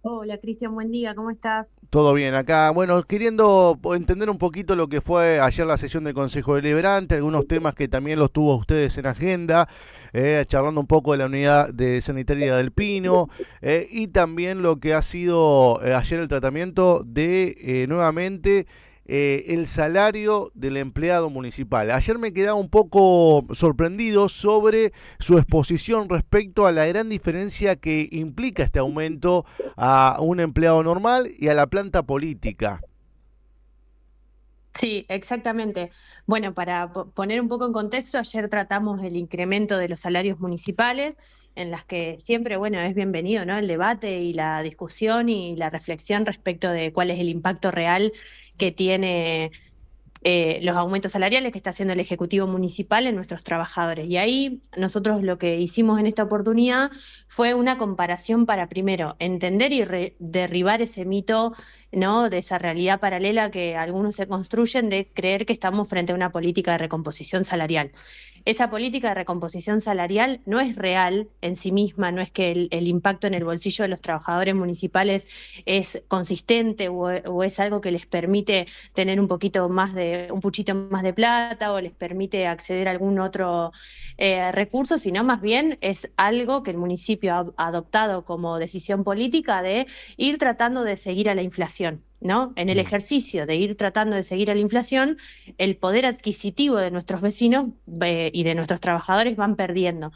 Hola Cristian, buen día, ¿cómo estás? Todo bien acá. Bueno, queriendo entender un poquito lo que fue ayer la sesión del Consejo Deliberante, algunos temas que también los tuvo ustedes en agenda, charlando un poco de la unidad de sanitaria del Pino, y también lo que ha sido ayer el tratamiento de nuevamente el salario del empleado municipal. Ayer me quedaba un poco sorprendido sobre su exposición respecto a la gran diferencia que implica este aumento a un empleado normal y a la planta política. Sí, exactamente. Bueno, para poner un poco en contexto, ayer tratamos el incremento de los salarios municipales, en las que siempre, bueno, es bienvenido, ¿no? El debate y la discusión y la reflexión respecto de cuál es el impacto real que tiene los aumentos salariales que está haciendo el Ejecutivo Municipal en nuestros trabajadores. Y ahí nosotros lo que hicimos en esta oportunidad fue una comparación para primero entender y derribar ese mito, ¿no? De esa realidad paralela que algunos se construyen de creer que estamos frente a una política de recomposición salarial. Esa política de recomposición salarial no es real en sí misma, no es que el impacto en el bolsillo de los trabajadores municipales es consistente o es algo que les permite tener un poquito más un puchito más de plata o les permite acceder a algún otro recurso, sino más bien es algo que el municipio ha adoptado como decisión política de ir tratando de seguir a la inflación. ¿No? En el Mm. ejercicio de ir tratando de seguir a la inflación, el poder adquisitivo de nuestros vecinos y de nuestros trabajadores van perdiendo.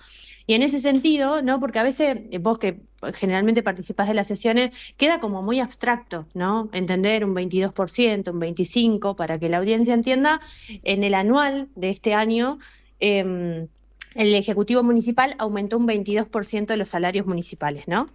Y en ese sentido, ¿no? Porque a veces vos que generalmente participás de las sesiones, queda como muy abstracto, ¿no? Entender un 22%, un 25%, para que la audiencia entienda, en el anual de este año, el Ejecutivo Municipal aumentó un 22% de los salarios municipales, ¿no?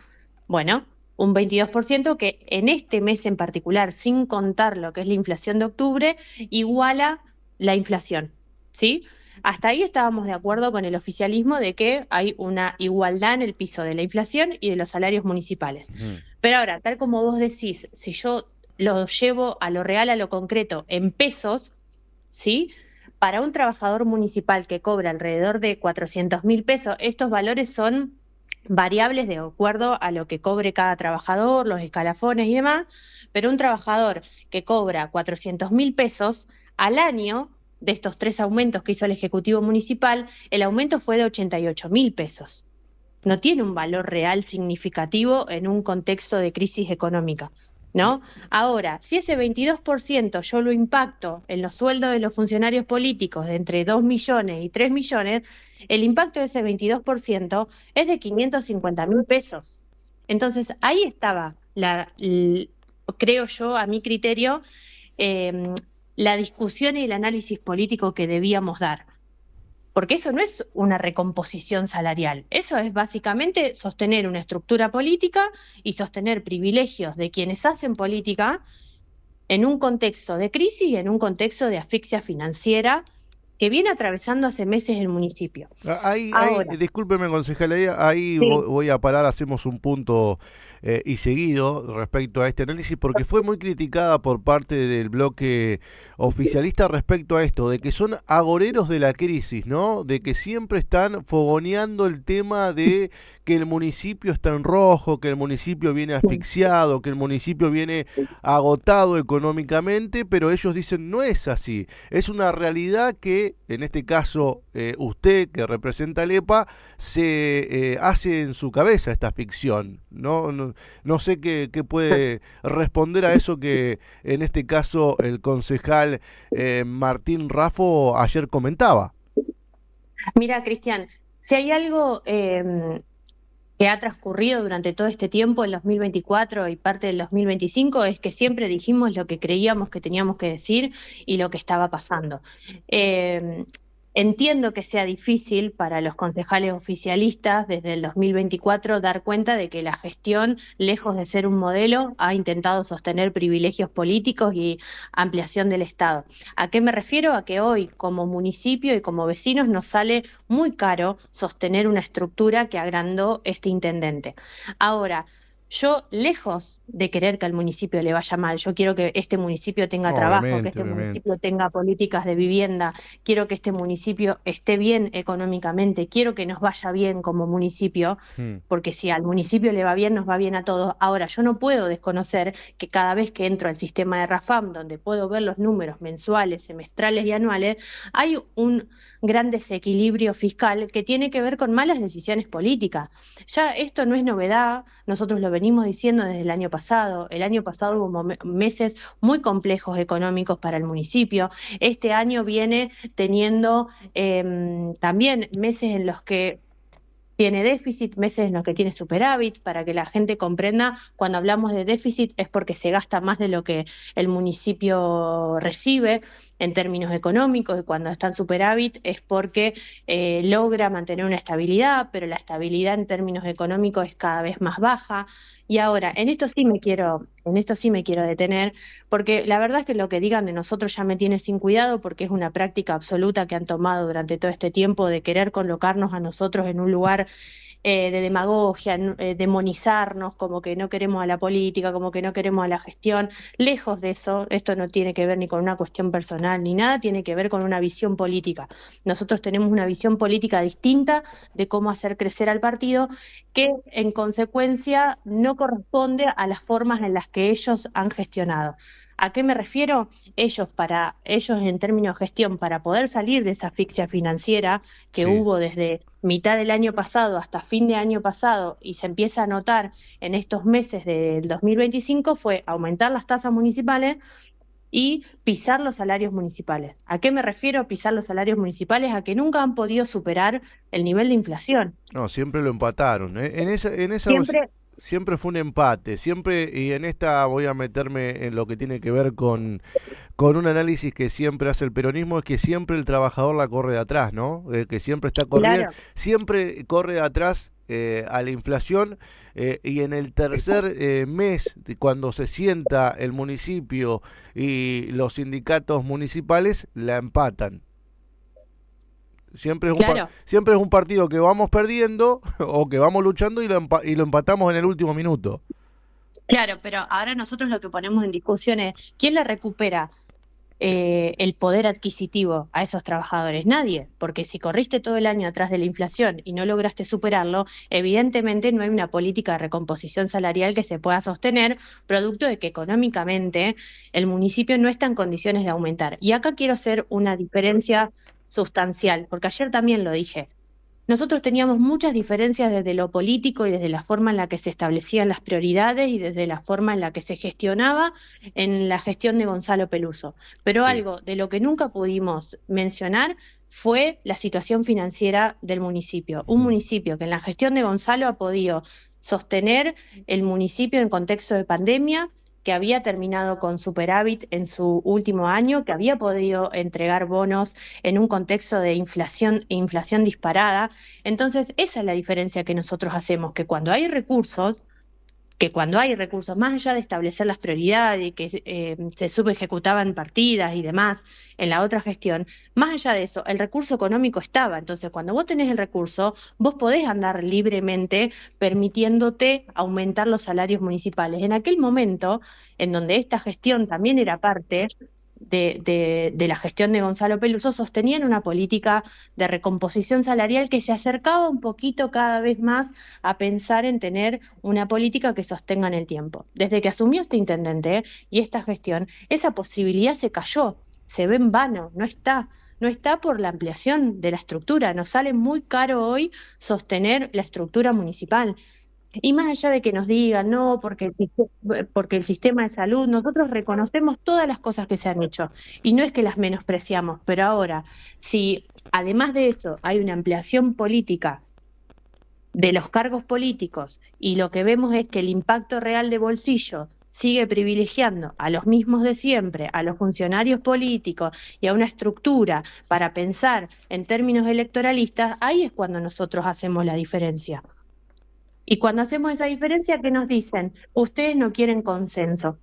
Bueno, un 22% que en este mes en particular, sin contar lo que es la inflación de octubre, iguala la inflación, ¿sí? Hasta ahí estábamos de acuerdo con el oficialismo de que hay una igualdad en el piso de la inflación y de los salarios municipales. Mm. Pero ahora, tal como vos decís, si yo lo llevo a lo real, a lo concreto, en pesos, ¿sí? Para un trabajador municipal que cobra alrededor de 400.000 pesos, estos valores son variables de acuerdo a lo que cobre cada trabajador, los escalafones y demás, pero un trabajador que cobra 400.000 pesos al año, de estos tres aumentos que hizo el Ejecutivo Municipal, el aumento fue de 88.000 pesos. No tiene un valor real significativo en un contexto de crisis económica, ¿no? Ahora, si ese 22% yo lo impacto en los sueldos de los funcionarios políticos de entre 2 millones y 3 millones, el impacto de ese 22% es de 550.000 pesos. Entonces, ahí estaba, creo yo, a mi criterio, eh, la discusión y el análisis político que debíamos dar. Porque eso no es una recomposición salarial, eso es básicamente sostener una estructura política y sostener privilegios de quienes hacen política en un contexto de crisis y en un contexto de asfixia financiera que viene atravesando hace meses el municipio. Ahora, Discúlpeme, concejal, ahí sí. voy a parar, hacemos un punto y seguido respecto a este análisis, porque fue muy criticada por parte del bloque oficialista respecto a esto, de que son agoreros de la crisis, ¿no? De que siempre están fogoneando el tema de que el municipio está en rojo, que el municipio viene asfixiado, que el municipio viene agotado económicamente, pero ellos dicen no es así. Es una realidad que, en este caso, usted que representa al EPA, se hace en su cabeza esta ficción. No sé qué puede responder a eso que, en este caso, el concejal Martín Raffo ayer comentaba. Mira, Cristian, si hay algo que ha transcurrido durante todo este tiempo, el 2024 y parte del 2025, es que siempre dijimos lo que creíamos que teníamos que decir y lo que estaba pasando. Eh, Entiendo que sea difícil para los concejales oficialistas desde el 2024 dar cuenta de que la gestión, lejos de ser un modelo, ha intentado sostener privilegios políticos y ampliación del Estado. ¿A qué me refiero? A que hoy, como municipio y como vecinos, nos sale muy caro sostener una estructura que agrandó este intendente. Ahora, Yo, lejos de querer que al municipio le vaya mal, yo quiero que este municipio tenga trabajo, que Obviamente, este obviamente. municipio tenga políticas de vivienda, quiero que este municipio esté bien económicamente, quiero que nos vaya bien como municipio, Mm. porque si al municipio le va bien, nos va bien a todos. Ahora, yo no puedo desconocer que cada vez que entro al sistema de RAFAM, donde puedo ver los números mensuales, semestrales y anuales, hay un gran desequilibrio fiscal que tiene que ver con malas decisiones políticas. Ya esto no es novedad, nosotros lo venimos diciendo desde el año pasado. El año pasado hubo meses muy complejos económicos para el municipio. Este año viene teniendo también meses en los que tiene déficit, meses en los que tiene superávit, para que la gente comprenda, cuando hablamos de déficit es porque se gasta más de lo que el municipio recibe en términos económicos, y cuando está en superávit es porque logra mantener una estabilidad, pero la estabilidad en términos económicos es cada vez más baja. Y ahora, en esto sí me quiero detener, porque la verdad es que lo que digan de nosotros ya me tiene sin cuidado, porque es una práctica absoluta que han tomado durante todo este tiempo de querer colocarnos a nosotros en un lugar de demagogia, demonizarnos, como que no queremos a la política, como que no queremos a la gestión. Lejos de eso, esto no tiene que ver ni con una cuestión personal ni nada, tiene que ver con una visión política. Nosotros tenemos una visión política distinta de cómo hacer crecer al partido, que en consecuencia no corresponde a las formas en las que ellos han gestionado. ¿A qué me refiero? Ellos en términos de gestión, para poder salir de esa asfixia financiera que Sí. hubo desde mitad del año pasado hasta fin de año pasado y se empieza a notar en estos meses del 2025, fue aumentar las tasas municipales y pisar los salarios municipales. ¿A qué me refiero pisar los salarios municipales? A que nunca han podido superar el nivel de inflación. No, siempre lo empataron. En esa Siempre, siempre fue un empate. Siempre, y en esta voy a meterme en lo que tiene que ver con un análisis que siempre hace el peronismo, es que siempre el trabajador la corre de atrás, ¿no? Que siempre está corriendo, claro, siempre corre de atrás a la inflación, y en el tercer mes, cuando se sienta el municipio y los sindicatos municipales, la empatan. claro. Siempre es un partido que vamos perdiendo o que vamos luchando y lo empatamos en el último minuto. Claro, pero ahora nosotros lo que ponemos en discusión es quién le recupera el poder adquisitivo a esos trabajadores. Nadie, porque si corriste todo el año atrás de la inflación y no lograste superarlo, evidentemente no hay una política de recomposición salarial que se pueda sostener, producto de que económicamente el municipio no está en condiciones de aumentar. Y acá quiero hacer una diferencia sustancial, porque ayer también lo dije. Nosotros teníamos muchas diferencias desde lo político y desde la forma en la que se establecían las prioridades y desde la forma en la que se gestionaba en la gestión de Gonzalo Peluso. Pero Sí. algo de lo que nunca pudimos mencionar fue la situación financiera del municipio. Un Mm. municipio que en la gestión de Gonzalo ha podido sostener el municipio en contexto de pandemia, que había terminado con superávit en su último año, que había podido entregar bonos en un contexto de inflación disparada. Entonces, esa es la diferencia que nosotros hacemos, que cuando hay recursos, más allá de establecer las prioridades y que se subejecutaban partidas y demás en la otra gestión, más allá de eso, el recurso económico estaba. Entonces, cuando vos tenés el recurso, vos podés andar libremente permitiéndote aumentar los salarios municipales. En aquel momento, en donde esta gestión también era parte de la gestión de Gonzalo Peluso, sostenían una política de recomposición salarial que se acercaba un poquito cada vez más a pensar en tener una política que sostenga en el tiempo. Desde que asumió este intendente y esta gestión, esa posibilidad se cayó, se ve en vano, no está. No está por la ampliación de la estructura, nos sale muy caro hoy sostener la estructura municipal. Y más allá de que nos digan, no, porque el sistema de salud, nosotros reconocemos todas las cosas que se han hecho y no es que las menospreciamos, pero ahora, si además de eso hay una ampliación política de los cargos políticos y lo que vemos es que el impacto real de bolsillo sigue privilegiando a los mismos de siempre, a los funcionarios políticos y a una estructura para pensar en términos electoralistas, ahí es cuando nosotros hacemos la diferencia. Y cuando hacemos esa diferencia, ¿qué nos dicen? Ustedes no quieren consenso.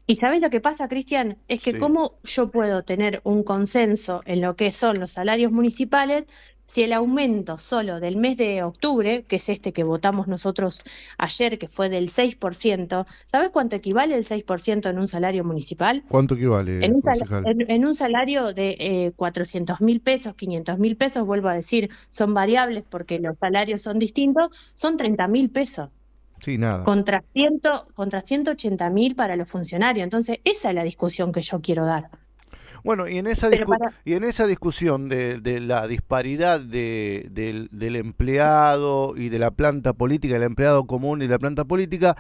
¿Y sabés lo que pasa, Cristian? Es que Sí. cómo yo puedo tener un consenso en lo que son los salarios municipales si el aumento solo del mes de octubre, que es este que votamos nosotros ayer, que fue del 6%, ¿sabes cuánto equivale el 6% en un salario municipal? ¿Cuánto equivale, concejal? En un salario de 400.000 pesos, 500.000 pesos, vuelvo a decir, son variables porque los salarios son distintos, son 30.000 pesos. Sí, nada. Contra 180.000 para los funcionarios. Entonces, esa es la discusión que yo quiero dar. Bueno, Pero para, y en esa discusión de la disparidad del empleado y de la planta política, el empleado común y la planta política,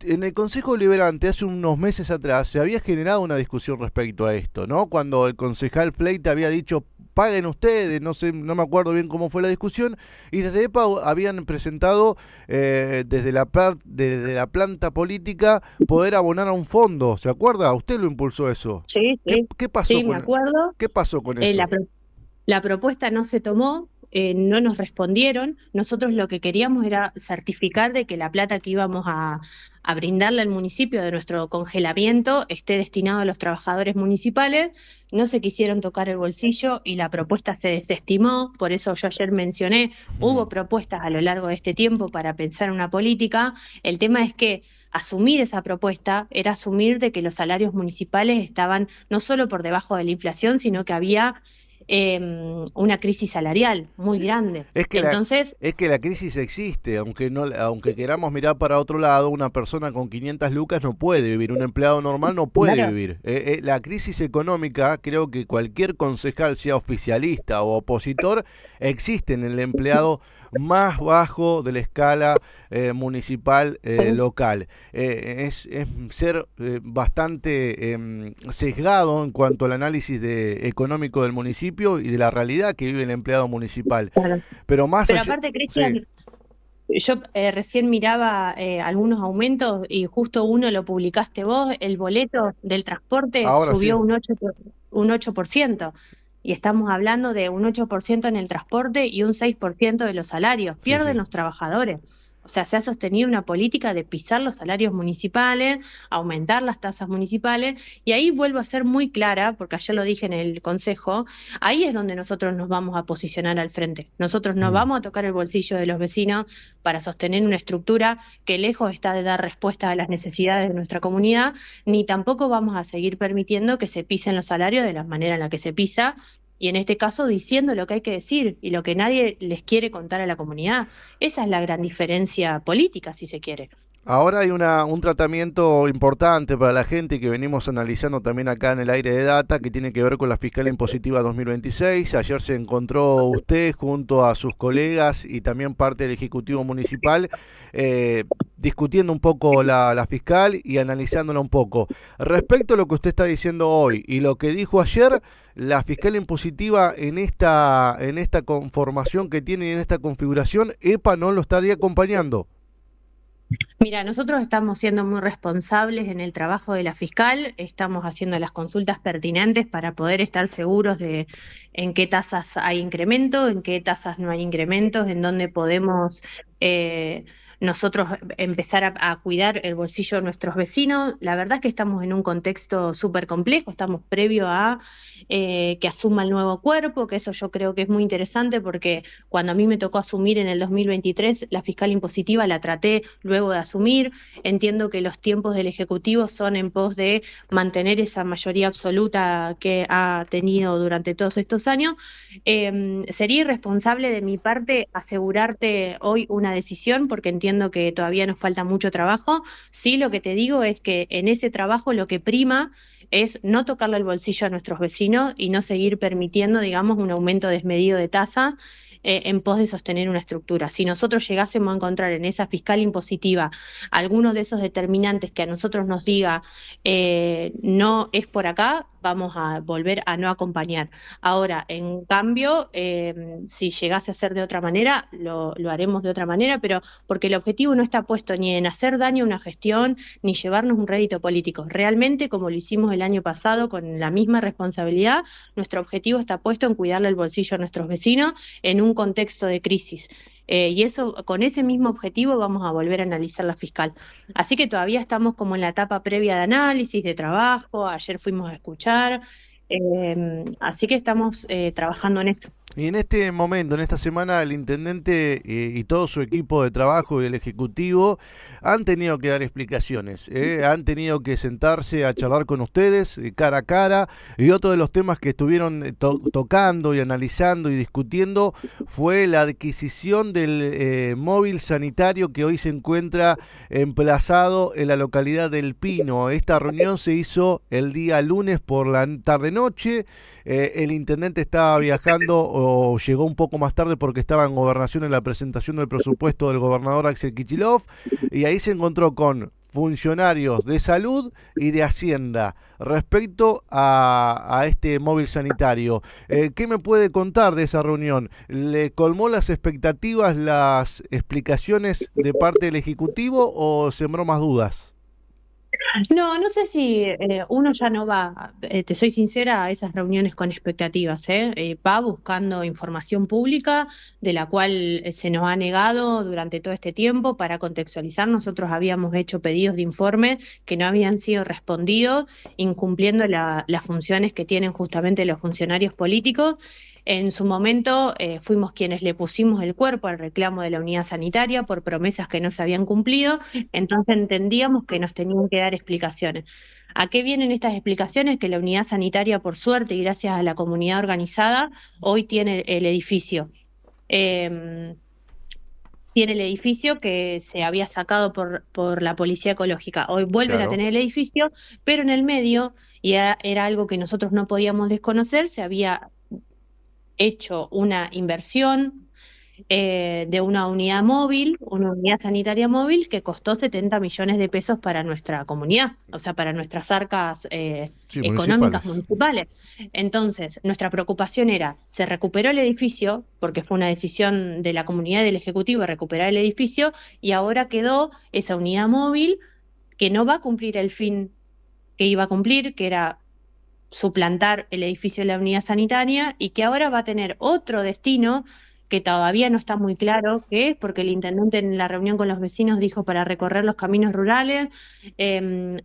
en el Consejo Deliberante hace unos meses atrás se había generado una discusión respecto a esto, ¿no? Cuando el concejal Fleite había dicho paguen ustedes, no sé, no me acuerdo bien cómo fue la discusión, y desde EPA habían presentado desde la planta política poder abonar a un fondo, ¿se acuerda? ¿Usted lo impulsó eso? sí, sí, ¿Qué pasó sí, me acuerdo. qué pasó con Eh, la, eso? pro- la propuesta no se tomó, no nos respondieron. Nosotros lo que queríamos era certificar de que la plata que íbamos a brindarle al municipio de nuestro congelamiento esté destinado a los trabajadores municipales. No se quisieron tocar el bolsillo y la propuesta se desestimó. Por eso yo ayer mencioné, Mm. hubo propuestas a lo largo de este tiempo para pensar una política. El tema es que asumir esa propuesta era asumir de que los salarios municipales estaban no solo por debajo de la inflación, sino que había una crisis salarial muy Sí, grande. es que Entonces, es que la crisis existe, aunque queramos mirar para otro lado, una persona con 500 lucas no puede vivir, un empleado normal no puede claro, vivir. La crisis económica, creo que cualquier concejal, sea oficialista o opositor, existe en el empleado más bajo de la escala municipal local. Es ser bastante sesgado en cuanto al análisis económico del municipio y de la realidad que vive el empleado municipal. claro. Pero más Pero allá... aparte, Sí, Cristian, yo recién miraba algunos aumentos y justo uno lo publicaste vos, el boleto del transporte ahora sí. subió un 8%, y estamos hablando de un 8% en el transporte y un 6% de los salarios. Sí, Pierden sí. los trabajadores. O sea, se ha sostenido una política de pisar los salarios municipales, aumentar las tasas municipales, y ahí vuelvo a ser muy clara, porque ayer lo dije en el Consejo, ahí es donde nosotros nos vamos a posicionar al frente. Nosotros no Mm. vamos a tocar el bolsillo de los vecinos para sostener una estructura que lejos está de dar respuesta a las necesidades de nuestra comunidad, ni tampoco vamos a seguir permitiendo que se pisen los salarios de la manera en la que se pisa, y en este caso diciendo lo que hay que decir y lo que nadie les quiere contar a la comunidad. Esa es la gran diferencia política, si se quiere. Ahora hay un tratamiento importante para la gente que venimos analizando también acá en el aire de data, que tiene que ver con la fiscal impositiva 2026. Ayer se encontró usted junto a sus colegas y también parte del Ejecutivo Municipal discutiendo un poco la fiscal y analizándola un poco. Respecto a lo que usted está diciendo hoy y lo que dijo ayer, la fiscal impositiva en esta conformación que tiene y en esta configuración, EPA no lo estaría acompañando. Mira, nosotros estamos siendo muy responsables en el trabajo de la fiscal, estamos haciendo las consultas pertinentes para poder estar seguros de en qué tasas hay incremento, en qué tasas no hay incrementos, en dónde podemos nosotros empezar a cuidar el bolsillo de nuestros vecinos. La verdad es que estamos en un contexto súper complejo, estamos previo a que asuma el nuevo cuerpo, que eso yo creo que es muy interesante porque cuando a mí me tocó asumir en el 2023, la fiscal impositiva la traté luego de asumir. Entiendo que los tiempos del Ejecutivo son en pos de mantener esa mayoría absoluta que ha tenido durante todos estos años. Sería irresponsable de mi parte asegurarte hoy una decisión porque entiendo que todavía nos falta mucho trabajo. Sí, lo que te digo es que en ese trabajo lo que prima es no tocarle el bolsillo a nuestros vecinos y no seguir permitiendo, digamos, un aumento desmedido de tasa en pos de sostener una estructura. Si nosotros llegásemos a encontrar en esa fiscal impositiva algunos de esos determinantes que a nosotros nos diga no es por acá, vamos a volver a no acompañar. Ahora, en cambio, si llegase a ser de otra manera, lo haremos de otra manera, pero porque el objetivo no está puesto ni en hacer daño a una gestión, ni llevarnos un rédito político. Realmente, como lo hicimos el año pasado con la misma responsabilidad, nuestro objetivo está puesto en cuidarle el bolsillo a nuestros vecinos en un contexto de crisis. Y eso, con ese mismo objetivo vamos a volver a analizar la fiscal. Así que todavía estamos como en la etapa previa de análisis, de trabajo, ayer fuimos a escuchar, así que estamos trabajando en eso. Y en este momento, en esta semana, el intendente y todo su equipo de trabajo y el ejecutivo han tenido que dar explicaciones, han tenido que sentarse a charlar con ustedes cara a cara. Y otro de los temas que estuvieron tocando y analizando y discutiendo fue la adquisición del móvil sanitario que hoy se encuentra emplazado en la localidad del Pino. Esta reunión se hizo el día lunes por la tarde-noche. El intendente estaba viajando o llegó un poco más tarde porque estaba en Gobernación en la presentación del presupuesto del gobernador Axel Kicillof, y ahí se encontró con funcionarios de salud y de Hacienda respecto a este móvil sanitario. ¿Qué me puede contar de esa reunión? ¿Le colmó las expectativas las explicaciones de parte del Ejecutivo o sembró más dudas? No, no sé si uno ya no va, te soy sincera, a esas reuniones con expectativas, ¿eh? Va buscando información pública de la cual se nos ha negado durante todo este tiempo. Para contextualizar, nosotros habíamos hecho pedidos de informe que no habían sido respondidos, incumpliendo las funciones que tienen justamente los funcionarios políticos. En su momento fuimos quienes le pusimos el cuerpo al reclamo de la unidad sanitaria por promesas que no se habían cumplido, entonces entendíamos que nos tenían que dar explicaciones. ¿A qué vienen estas explicaciones? Que la unidad sanitaria, por suerte y gracias a la comunidad organizada, hoy tiene el edificio. Eh, Tiene el edificio que se había sacado por la Policía Ecológica. Hoy vuelven a Claro. tener el edificio, pero en el medio, y era algo que nosotros no podíamos desconocer, se había hecho una inversión de una unidad móvil, una unidad sanitaria móvil que costó 70 millones de pesos para nuestra comunidad, o sea, para nuestras arcas Sí, económicas municipales. municipales. Entonces, nuestra preocupación era, se recuperó el edificio, porque fue una decisión de la comunidad y del Ejecutivo recuperar el edificio, y ahora quedó esa unidad móvil que no va a cumplir el fin que iba a cumplir, que era suplantar el edificio de la unidad sanitaria y que ahora va a tener otro destino que todavía no está muy claro qué es, porque el intendente en la reunión con los vecinos dijo para recorrer los caminos rurales.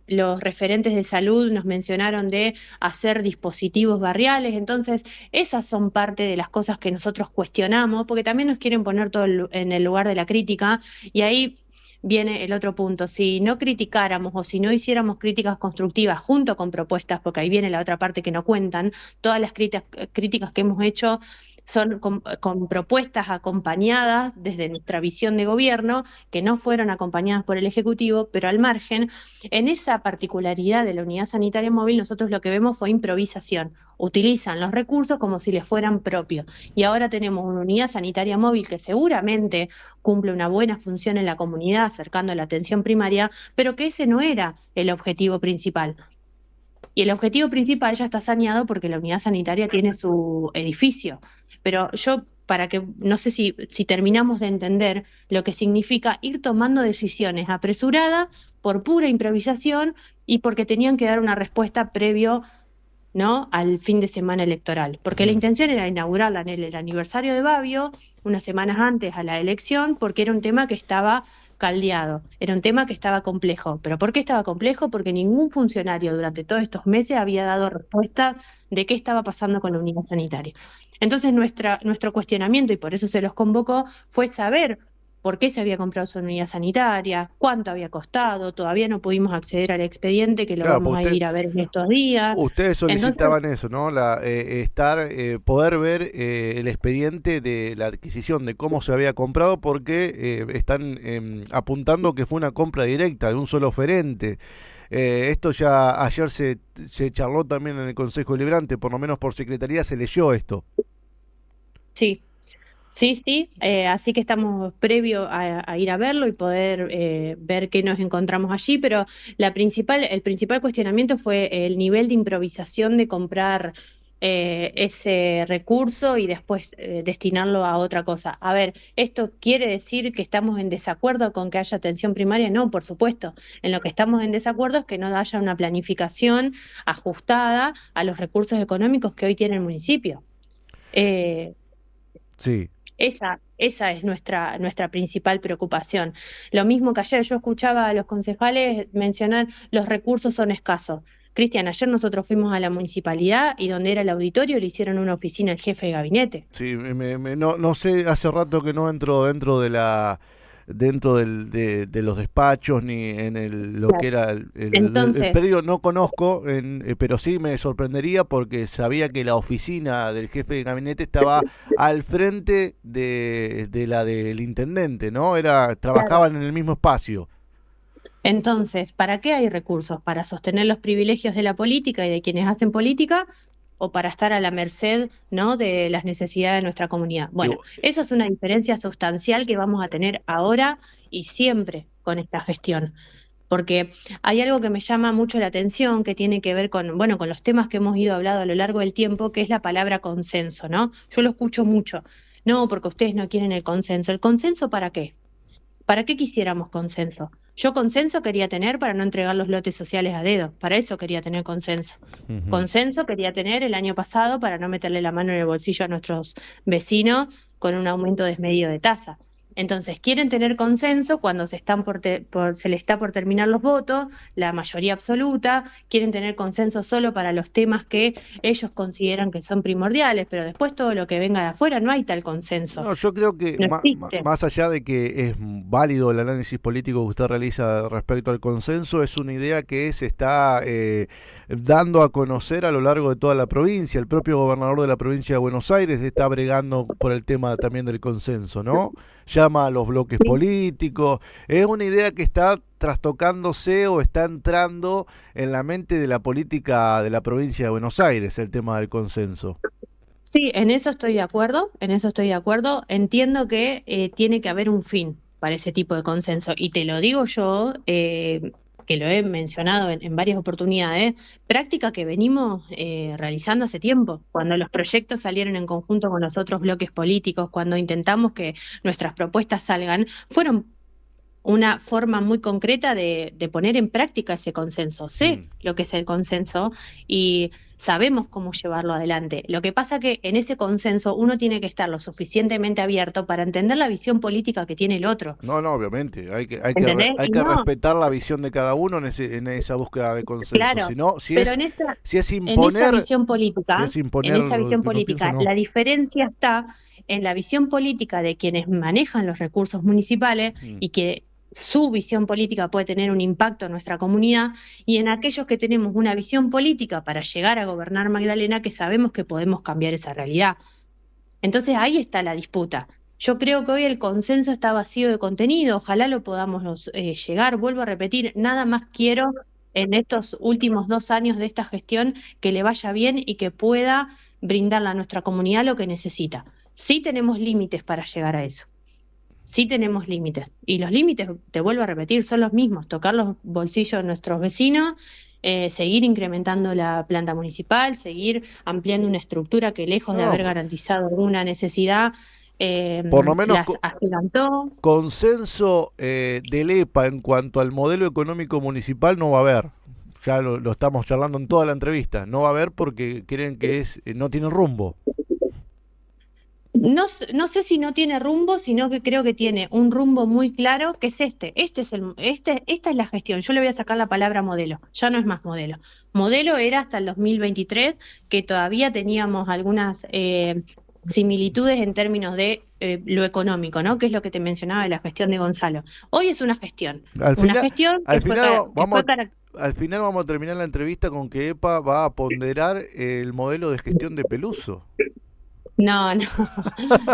Los referentes de salud nos mencionaron de hacer dispositivos barriales. Entonces esas son parte de las cosas que nosotros cuestionamos, porque también nos quieren poner todo en el lugar de la crítica, y ahí viene el otro punto. Si no criticáramos o si no hiciéramos críticas constructivas junto con propuestas, porque ahí viene la otra parte que no cuentan, todas las críticas que hemos hecho son con propuestas acompañadas desde nuestra visión de gobierno, que no fueron acompañadas por el Ejecutivo, pero al margen, en esa particularidad de la unidad sanitaria móvil, nosotros lo que vemos fue improvisación. Utilizan los recursos como si les fueran propios. Y ahora tenemos una unidad sanitaria móvil que seguramente cumple una buena función en la comunidad, acercando la atención primaria, pero que ese no era el objetivo principal. Y el objetivo principal ya está saneado porque la unidad sanitaria tiene su edificio. Pero yo, para que, no sé si terminamos de entender lo que significa ir tomando decisiones apresuradas por pura improvisación y porque tenían que dar una respuesta previo, ¿no?, al fin de semana electoral, porque la Mm. intención era inaugurarla en el aniversario de Babio, unas semanas antes a la elección, porque era un tema que estaba caldeado, era un tema que estaba complejo. ¿Pero por qué estaba complejo? Porque ningún funcionario durante todos estos meses había dado respuesta de qué estaba pasando con la unidad sanitaria. Entonces nuestro cuestionamiento, y por eso se los convocó, fue saber por qué se había comprado su unidad sanitaria, cuánto había costado. Todavía no pudimos acceder al expediente, que lo Claro, vamos a pues ir a ver en estos días. ustedes Entonces, solicitaban eso, ¿no? Poder ver el expediente de la adquisición, de cómo se había comprado, porque están apuntando que fue una compra directa de un solo oferente. Esto ya ayer se charló también en el Consejo Deliberante, por lo menos por secretaría se leyó esto. sí, sí, así que estamos previo a ir a verlo y poder ver qué nos encontramos allí, pero el principal cuestionamiento fue el nivel de improvisación de comprar ese recurso y después destinarlo a otra cosa. A ver, ¿esto quiere decir que estamos en desacuerdo con que haya atención primaria? No, por supuesto. En lo que estamos en desacuerdo es que no haya una planificación ajustada a los recursos económicos que hoy tiene el municipio. Eh, Sí. esa es nuestra principal preocupación. Lo mismo que ayer yo escuchaba a los concejales mencionar los recursos son escasos. Cristian, ayer nosotros fuimos a la municipalidad y donde era el auditorio le hicieron una oficina al jefe de gabinete. Sí, no sé, hace rato que no entro de los despachos ni en lo que Claro. era el Entonces, predio, no conozco, pero sí me sorprendería porque sabía que la oficina del jefe de gabinete estaba al frente de la del intendente, ¿no? claro. Trabajaban en el mismo espacio. Entonces, ¿para qué hay recursos? ¿Para sostener los privilegios de la política y de quienes hacen política? ¿O para estar a la merced, ¿no?, de las necesidades de nuestra comunidad? Bueno, Digo, eso es una diferencia sustancial que vamos a tener ahora y siempre con esta gestión. Porque hay algo que me llama mucho la atención que tiene que ver con, bueno, con los temas que hemos ido hablando a lo largo del tiempo, que es la palabra consenso, ¿no? Yo lo escucho mucho. No, porque ustedes no quieren el consenso. ¿El consenso para qué? ¿Para qué quisiéramos consenso? Yo consenso quería tener para no entregar los lotes sociales a dedo. Para eso quería tener consenso. ujú. Consenso quería tener el año pasado para no meterle la mano en el bolsillo a nuestros vecinos con un aumento desmedido de tasa. Entonces, quieren tener consenso cuando se le está por terminar los votos, la mayoría absoluta, quieren tener consenso solo para los temas que ellos consideran que son primordiales, pero después todo lo que venga de afuera no hay tal consenso, No, yo creo que no existe. más allá de que es válido el análisis político que usted realiza respecto al consenso, es una idea que se está dando a conocer a lo largo de toda la provincia. El propio gobernador de la provincia de Buenos Aires está bregando por el tema también del consenso, ¿no? Llama a los bloques Sí. políticos. Es una idea que está trastocándose o está entrando en la mente de la política de la provincia de Buenos Aires, el tema del consenso. Sí, en eso estoy de acuerdo, en eso estoy de acuerdo. Entiendo que tiene que haber un fin para ese tipo de consenso. Y te lo digo yo, que lo he mencionado en varias oportunidades, práctica que venimos realizando hace tiempo. Cuando los proyectos salieron en conjunto con los otros bloques políticos, cuando intentamos que nuestras propuestas salgan, fueron una forma muy concreta de poner en práctica ese consenso. Sé Mm. lo que es el consenso y sabemos cómo llevarlo adelante. Lo que pasa que en ese consenso uno tiene que estar lo suficientemente abierto para entender la visión política que tiene el otro. No, no, obviamente. ¿Entendés? Hay Y que no, respetar la visión de cada uno en esa búsqueda de consenso. claro, Si no, pero si es en esa imponer, visión si política, es imponer lo que uno piensa, no. la diferencia está en la visión política de quienes manejan los recursos municipales Mm. y que su visión política puede tener un impacto en nuestra comunidad, y en aquellos que tenemos una visión política para llegar a gobernar Magdalena, que sabemos que podemos cambiar esa realidad. Entonces ahí está la disputa. Yo creo que hoy el consenso está vacío de contenido, ojalá lo podamos llegar. Vuelvo a repetir, nada más quiero en estos últimos 2 años de esta gestión que le vaya bien y que pueda brindarle a nuestra comunidad lo que necesita. Sí tenemos límites para llegar a eso, sí tenemos límites. Y los límites, te vuelvo a repetir, son los mismos: tocar los bolsillos de nuestros vecinos, seguir incrementando la planta municipal, seguir ampliando una estructura que, lejos de No, haber garantizado alguna necesidad, por lo menos las agigantó. consenso del EPA en cuanto al modelo económico municipal no va a haber. Ya lo estamos charlando en toda la entrevista. No va a haber porque creen que no tiene rumbo. No sé si no tiene rumbo, sino que creo que tiene un rumbo muy claro, que es este. Esta es la gestión. Yo le voy a sacar la palabra modelo. Ya no es más modelo. Modelo era hasta el 2023, que todavía teníamos algunas similitudes en términos de lo económico, ¿no? Que es lo que te mencionaba de la gestión de Gonzalo. Hoy es una gestión. Al Una final, gestión al que fue, final que vamos fue al final vamos a terminar la entrevista con que EPA va a ponderar el modelo de gestión de Peluso. No, no,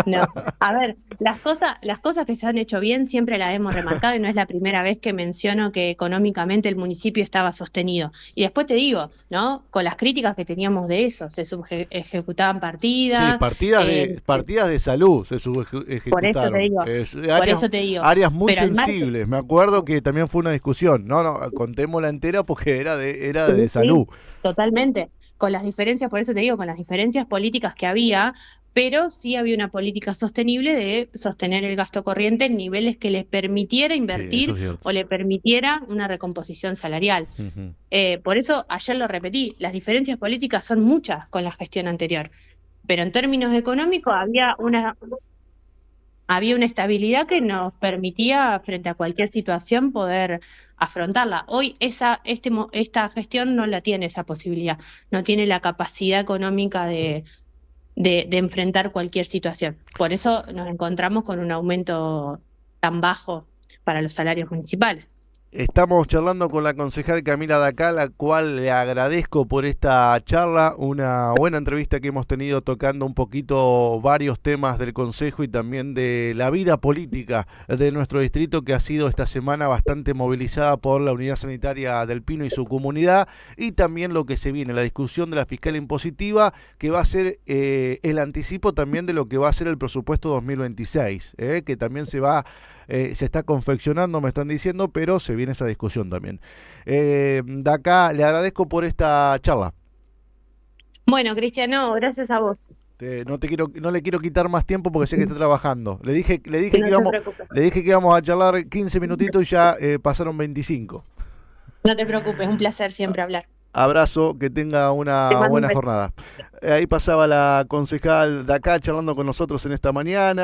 no. A ver, las cosas que se han hecho bien siempre las hemos remarcado y no es la primera vez que menciono que económicamente el municipio estaba sostenido. Y después te digo, ¿no? Con las críticas que teníamos de eso, se ejecutaban Sí, partidas, partidas de salud se por eso te subejecutaron. digo, por Áreas, eso te digo. áreas muy Pero al margen, sensibles. Me acuerdo que también fue una discusión. No, no, contémosla entera porque era de sí, sí, salud. totalmente. Con las diferencias, por eso te digo, con las diferencias políticas que había, pero sí había una política sostenible de sostener el gasto corriente en niveles que les permitiera Sí, eso invertir es cierto. o le permitiera una recomposición salarial. Ujú. Por eso ayer lo repetí, las diferencias políticas son muchas con la gestión anterior, pero en términos económicos había una... Había una estabilidad que nos permitía, frente a cualquier situación, poder afrontarla. Hoy esta gestión no la tiene esa posibilidad, no tiene la capacidad económica de enfrentar cualquier situación. Por eso nos encontramos con un aumento tan bajo para los salarios municipales. Estamos charlando con la concejal Camila Daca, la cual le agradezco por esta charla, una buena entrevista que hemos tenido tocando un poquito varios temas del Consejo y también de la vida política de nuestro distrito, que ha sido esta semana bastante movilizada por la Unidad Sanitaria del Pino y su comunidad, y también lo que se viene, la discusión de la fiscal impositiva, que va a ser el anticipo también de lo que va a ser el presupuesto 2026, que también se está confeccionando, me están diciendo, pero se viene esa discusión también. De acá le agradezco por esta charla. Bueno, Cristiano, gracias a vos. No le quiero quitar más tiempo porque sé que está trabajando. No te preocupes. Le dije que íbamos a charlar 15 minutitos y ya pasaron 25. No te preocupes, un placer siempre hablar. Abrazo, que tenga Te una mando un buena beso. jornada. Ahí pasaba la concejal de acá charlando con nosotros en esta mañana.